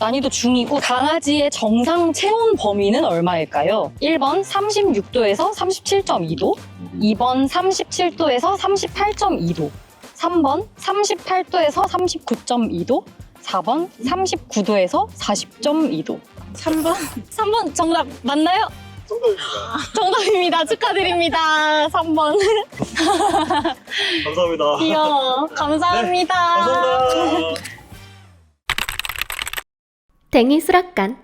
난이도 중이고 강아지의 정상 체온 범위는 얼마일까요? 1번 36도에서 37.2도, 2번 37도에서 38.2도, 3번 38도에서 39.2도, 4번 39도에서 40.2도. 3번 정답 맞나요? 정답입니다. 정답입니다. 축하드립니다. 3번. 감사합니다. 귀여워. 감사합니다. 감사합니다. 댕이 수락관